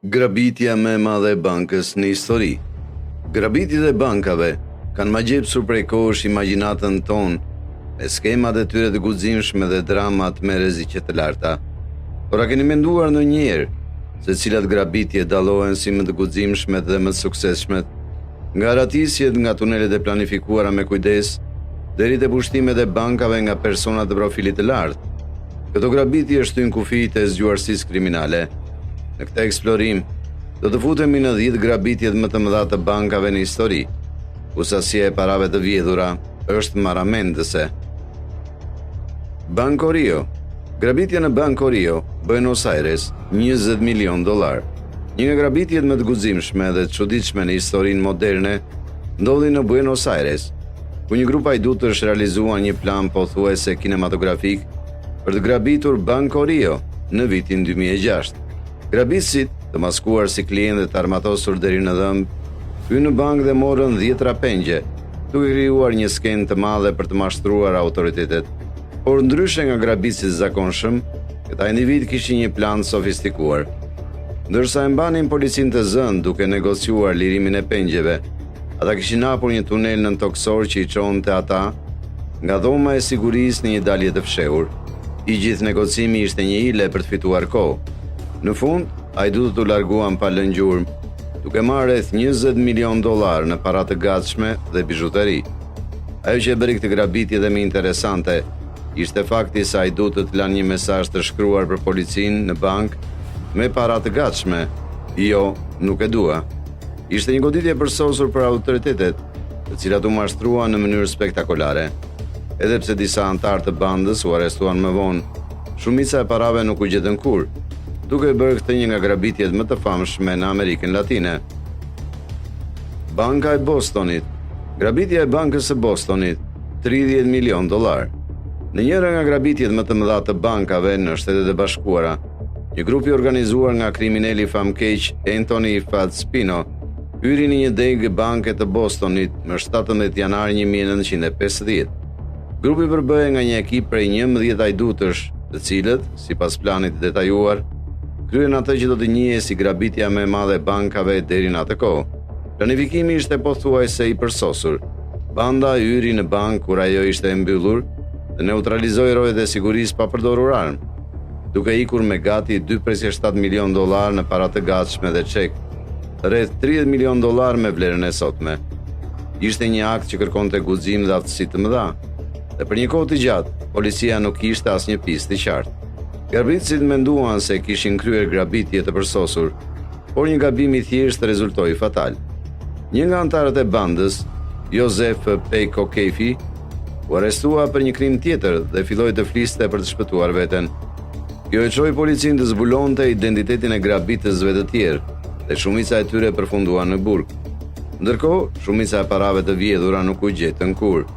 Grabitja më e madhe e bankës në histori. Grabitjet e bankave kanë magjepsur prej kohësh imagjinatën tonë me skemat e tyre të guximshme dhe dramat me rreziqe të larta. Por a keni menduar ndonjëherë se cilat grabitje dallohen si më të guximshmet dhe më të suksesshmet? Nga ratisjet nga tunelet e planifikuara me kujdes, deri te pushtimet e bankave nga persona të profilit të lartë. Këto grabitje shtyn kufijtë e zgjuarsisë kriminale. Në këtë eksplorim, do të futemi në 10 grabitjet më të mëdha të bankave në histori, ku sasia e parave të vjedhura është marramendëse. Banco Rio. Grabitja në Banco Rio, Buenos Aires, $20 milion. Një nga grabitjet më të guximshme dhe të çuditshme në historinë moderne ndodhi në Buenos Aires, ku një grup pajdutësh realizuan një plan pothuajse kinematografik për të grabitur Banco Rio në vitin 2006. Grabitësit, të maskuar si klientë të armatosur deri në dhëmb, hyn në bankë dhe morën 10 pengje, duke krijuar një skenë të madhe për të mashtruar autoritetet. Por ndryshe nga grabitësit zakonshëm, këta individ kishin një plan sofistikuar. Ndërsa e mbanin policinë të zënë duke negociuar lirimin e pengjeve, ata kishin hapur një tunel nën toksor që i çonte ata nga dhoma e sigurisë në një dalje të fshehur. I gjithë negocimi ishte një hile për të fituar kohë. Në fund, pajdutët u larguan pa lënë gjurmë, duke marrë rreth $20 milion në para të gatshme dhe bizhuteri. Ajo që e bëri këtë grabitje dhe më interesante ishte fakti se pajdutët lanë një mesazh të shkruar për policinë në bankë me para të gatshme. Jo, nuk e dua. Ishte një goditje përsosur për autoritetet, të cilat u mashtruan në mënyrë spektakolare. Edhe pse disa antarë të bandës u arrestuan më vonë, shumica e parave nuk u gjetën kurrë, duke bërë këtë një nga grabitjet më të famshme në Amerikën Latine. Banka e Bostonit. Grabitja e bankës së Bostonit, $30 milion. Në njëra nga grabitjet më të mëdha të bankave në Shtetet e Bashkuara, një grup i organizuar nga kriminali famkeq Anthony Fazpino hyri në një degë banke të Bostonit në 17 janar 1950. Grupi përbëhej nga një ekip prej 11 pajdutësh, të cilët, sipas planit të detajuar, kryen atë që do të njihet si grabitja më e madhe e bankave deri në atë kohë. Planifikimi ishte pothuajse i përsosur. Banda hyri në bankë kur ajo ishte e mbyllur dhe neutralizoi rojet e sigurisë pa përdorur armë, duke ikur me gati $2.7 milion në para të gatshme dhe çek, rreth $30 milion me vlerën e sotme. Ishte një akt që kërkonte guxim dhe aftësi të mëdha, dhe për një kohë të gjatë, policia nuk kishte asnjë pistë të qartë. Grabitësit menduan se kishin kryer grabitje të përsosur, por një gabim i thjeshtë rezultoi fatal. Një nga antarët e bandës, Joseph Pejko Kefi, u arrestua për një krim tjetër dhe filloi të fliste për të shpëtuar veten. Kjo e çoi policinë të zbulonte identitetin e grabitësve të tjerë, dhe shumica e tyre përfunduan në burg. Ndërkohë, shumica e parave të vjedhura nuk u gjetën kurrë.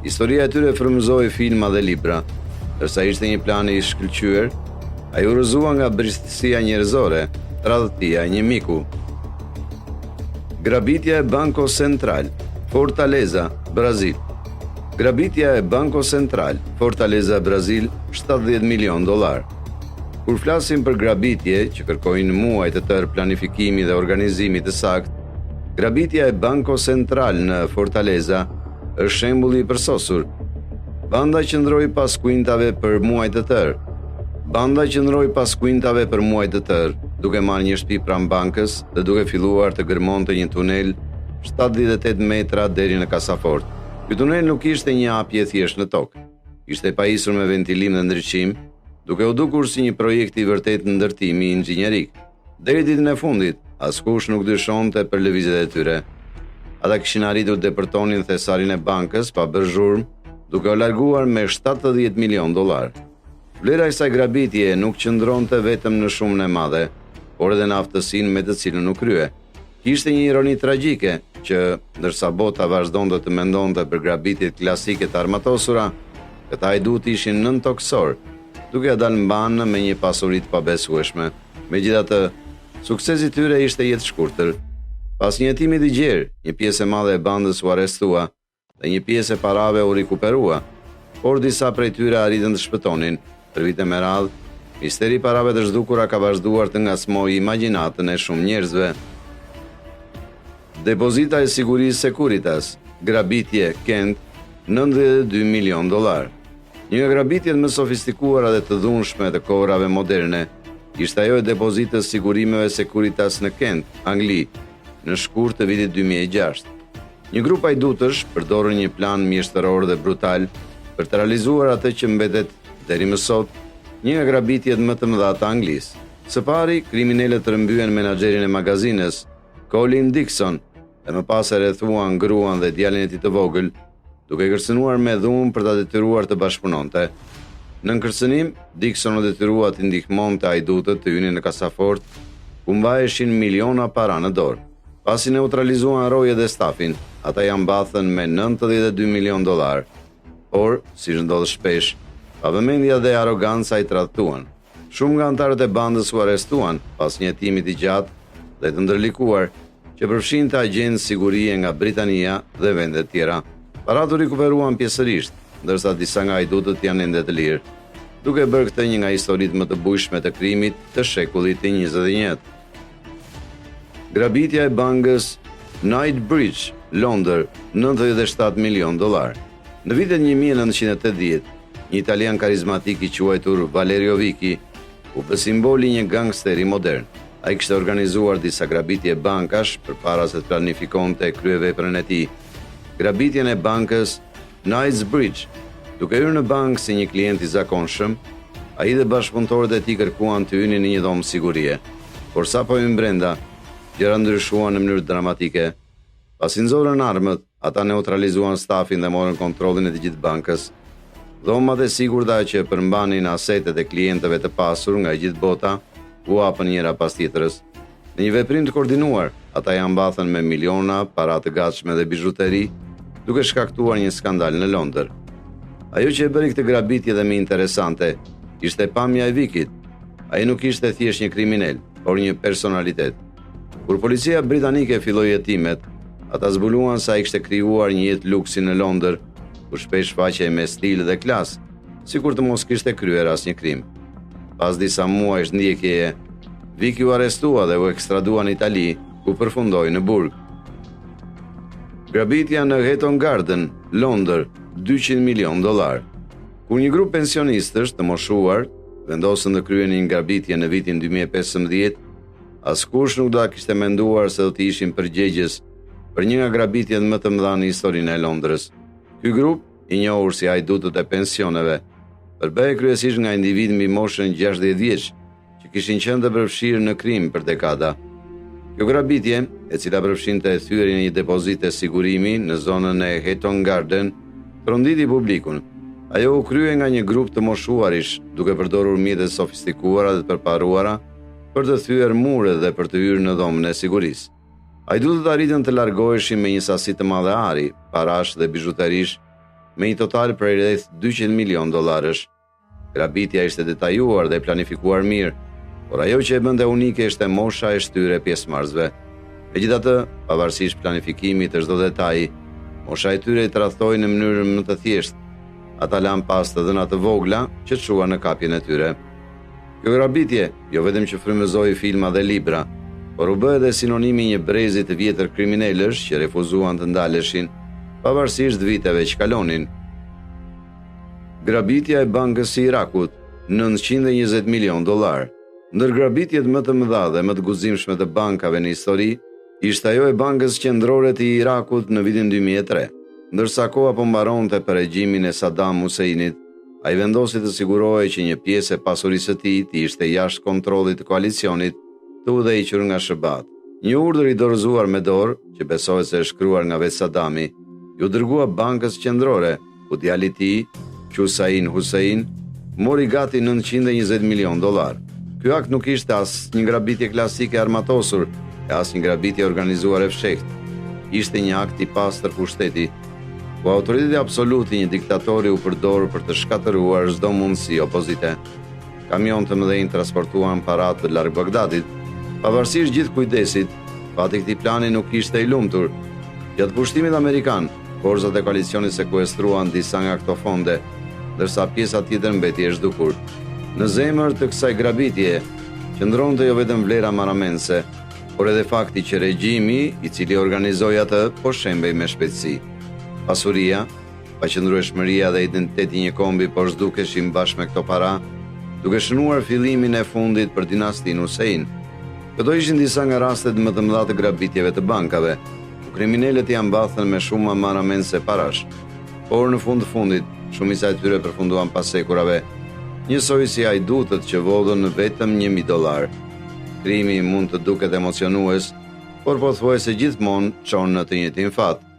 Historia e tyre frymëzoi filma dhe libra. Dërsa ishte një plan i shkëlqyer, ai u rrëzua nga bristësia njerëzore, tradhtia e një miku. Grabitja e Banco Central, Fortaleza, Brazil. Grabitja e Banco Central, Fortaleza, Brazil, $70 milion. Kur flasim për grabitje që kërkojnë muaj të tërë planifikimi dhe organizimi të saktë, grabitja e Banco Central në Fortaleza është shembulli i përsosur. Banda qëndroi pas kuintave për muaj të tërë. Duke marrë një shtëpi pranë bankës dhe duke filluar të gërmonte një tunel 78 metra deri në kasafort. Ky tunel nuk ishte një hapje thjesht në tokë. Ishte pajisur me ventilim dhe ndriçim, duke u dukur si një projekt i vërtet ndërtimi inxhinierik. Deri ditën e fundit, askush nuk dyshonte për lëvizjet e tyre. Ata kishin arritur të depërtonin thesarin e bankës pa bërë zhurmë, duke u larguar me $70 milion. Vlera e kësaj grabitje nuk qëndronte vetëm në shumën e madhe, por edhe në aftësinë me të cilën u krye. Kishte një ironi tragjike që, ndërsa bota vazhdonte të mendonte për grabitjet klasike të armatosura, këta pajdut ishin nën toksor, duke dalë mbanë me një pasuri të pabesueshme. Megjithatë, suksesi i tyre ishte jetë shkurtër. Pas një hetimi të gjerë, një pjesë e madhe e bandës u arrestua dhe një pjesë e parave u rikuperua, por disa prej tyre arritën të shpëtonin. Për vite me radhë, Misteri i parave të zhdukura ka vazhduar të ngacmojë imagjinatën e shumë njerëzve. Depozita e sigurisë Securitas, grabitje Kent, $92 milion. Një nga grabitjet më sofistikuara dhe të dhunshme të kohrave moderne ishte ajo e depozitës sigurimeve Securitas në Kent, Angli, në shkurt të vitit 2006. Një grup pajdutësh përdorën një plan mjeshtëror dhe brutal për të realizuar atë që mbetet deri më sot një nga grabitjet më të mëdha të Anglisë. Së pari, kriminalët rrëmbyen menaxherin e magazines, Colin Dixon, dhe më pas e rrethuan gruan dhe djalin e tij të vogël, duke kërcënuar me dhunë për ta detyruar të bashkëpunonte. Në kërcënim, Dixon u detyrua të ndihmonte ajdutët të hynin në kasafort, ku mbaheshin miliona para në dorë. Pasi neutralizuan rojet dhe stafin, ata janë mbathën me $92 milion. Por, si ndodh shpesh, pavëmendja dhe aroganca i tradhtuan. Shumë nga anëtarët e bandës u arrestuan pas një hetimi të gjatë dhe të ndërlikuar që përfshinte agjentë sigurie nga Britania dhe vende të tjera. Parat u rikuperuan pjesërisht, ndërsa disa nga ajdutët janë ende të lirë, duke bërë këtë një nga historitë më të bujshme të krimit të shekullit të 21. Grabitja e bankës Knightsbridge, Londër, $97 milion. Në vitet 1980, një italian karizmatik i quajtur Valerio Vici u bë simboli një gangsteri modern. Ai kishte organizuar disa grabitje bankash përpara se të planifikonte kryeveprën e tij. Grabitjen e bankës Knightsbridge, duke hyrë në bankë si një klient i zakonshëm, ai dhe bashkëpunëtorët e tij kërkuan të hynin në një dhomë sigurie. Por sapo hyn brenda, gjërat ndryshuan në mënyrë dramatike. Pasi nxorën armët, ata neutralizuan stafin dhe morën kontrollin e të gjithë bankës. Dhomat e sigurta që përmbanin asetet e klientëve të pasur nga gjithë bota u hapën njëra pas tjetrës. Në një veprim të koordinuar, ata janë mbathën me miliona para të gatshme dhe bizhuteri, duke shkaktuar një skandal në Londër. Ajo që e bëri këtë grabitje dhe më interesante ishte pamja e Vikit. Ai nuk ishte thjesht një kriminal, por një personalitet. Kur policia britanike filloi hetimet, ata zbuluan se ai kishte krijuar një jetë luksi në Londër, ku shpesh faqej me stil dhe klas, sikur të mos kishte kryer asnjë krim. Pas disa muajsh ndjekjeje, Vicky u arrestua dhe u ekstradua në Itali, ku përfundoi në burg. Grabitja në Hatton Garden, Londër, $200 milion. Kur një grup pensionistësh të moshuar vendosën të kryenin një grabitje në vitin 2015, askush nuk do ta kishte menduar se do të ishin përgjegjës për një nga grabitjet më të mëdha në historinë e Londrës. Ky grup, i njohur si ajdutët e pensioneve, përbehej kryesisht nga individ mbi moshën 60 vjeç, që kishin qenë të përfshirë në krim për dekada. Kjo grabitje, e cila përfshinte thyerjen e një depozite sigurimi në zonën e Hatton Garden, tronditi publikun. Ajo u krye nga një grup të moshuarish, duke përdorur mjete sofistikuara dhe të përparuara për të thyer muret dhe për të hyrë në dhomën e sigurisë. Ajdutët arritën të largoheshin me një sasi të madhe ari, parash dhe bizhuterish, me një total prej rreth $200 milion. Grabitja ishte detajuar dhe planifikuar mirë, por ajo që e bënte unike ishte mosha e shtyre pjesëmarrësve. Megjithatë, pavarësisht planifikimit të çdo detaji, mosha e tyre i tradhtoi në mënyrë më të thjeshtë. Ata lanë pas të dhëna të vogla që çuan në kapjen e tyre. Kjo grabitje jo vetëm që frymëzoi filma dhe libra, por u bë edhe sinonimi një brezi të vjetër kriminalësh që refuzuan të ndaleshin, pavarësisht viteve që kalonin. Grabitja e bankës së Irakut, $920 milion. Ndër grabitjet më të mëdha dhe më të guximshme të bankave në histori, ishte ajo e bankës qendrore të Irakut në vitin 2003. Ndërsa koha po mbaronte për regjimin e Saddam Husseinit, ai vendosi të sigurohej që një pjesë e pasurisë së tij të ishte jashtë kontrollit të koalicionit të udhëhequr nga SBA. Një urdhër i dorëzuar me dorë, që besohet se është shkruar nga vetë Saddami, ju dërgua bankës qendrore, ku djali i tij, Hussein Hussein, mori gati $920 milion. Ky akt nuk ishte as një grabitje klasike armatosur, e as një grabitje organizuar e fshehtë. Ishte një akt i pastër pushteti, ku autoriteti absolut i një diktatori u përdor për të shkatëruar çdo mundësi opozite. Kamion të mëdhenj transportuan paratë larg Bagdadit. Pavarësisht gjithë kujdesit, fati i këtij plani nuk ishte i lumtur. Gjatë pushtimit amerikan, forcat e koalicionit sekuestruan disa nga këto fonde, ndërsa pjesa tjetër mbeti e zhdukur. Në zemër të kësaj grabitje qëndronte jo vetëm vlera marramense, por edhe fakti që regjimi i cili organizoi atë po shembej me shpejtësi. Pasuria, paqëndrueshmëria dhe identiteti i një kombi po zhdukeshin bashkë me këto para, duke shënuar fillimin e fundit për dinastin Hussein. Këto ishin disa nga rastet më të mëdha të grabitjeve të bankave, ku kriminalët janë mbathën me shumë marramense parash. Por në fund të fundit, shumica e tyre përfunduan pas sekurave, njësoj si hajdutët që vodhën vetëm $1.000. Krimi mund të duket emocionues, por pothuajse gjithmonë çon në të njëjtin fat.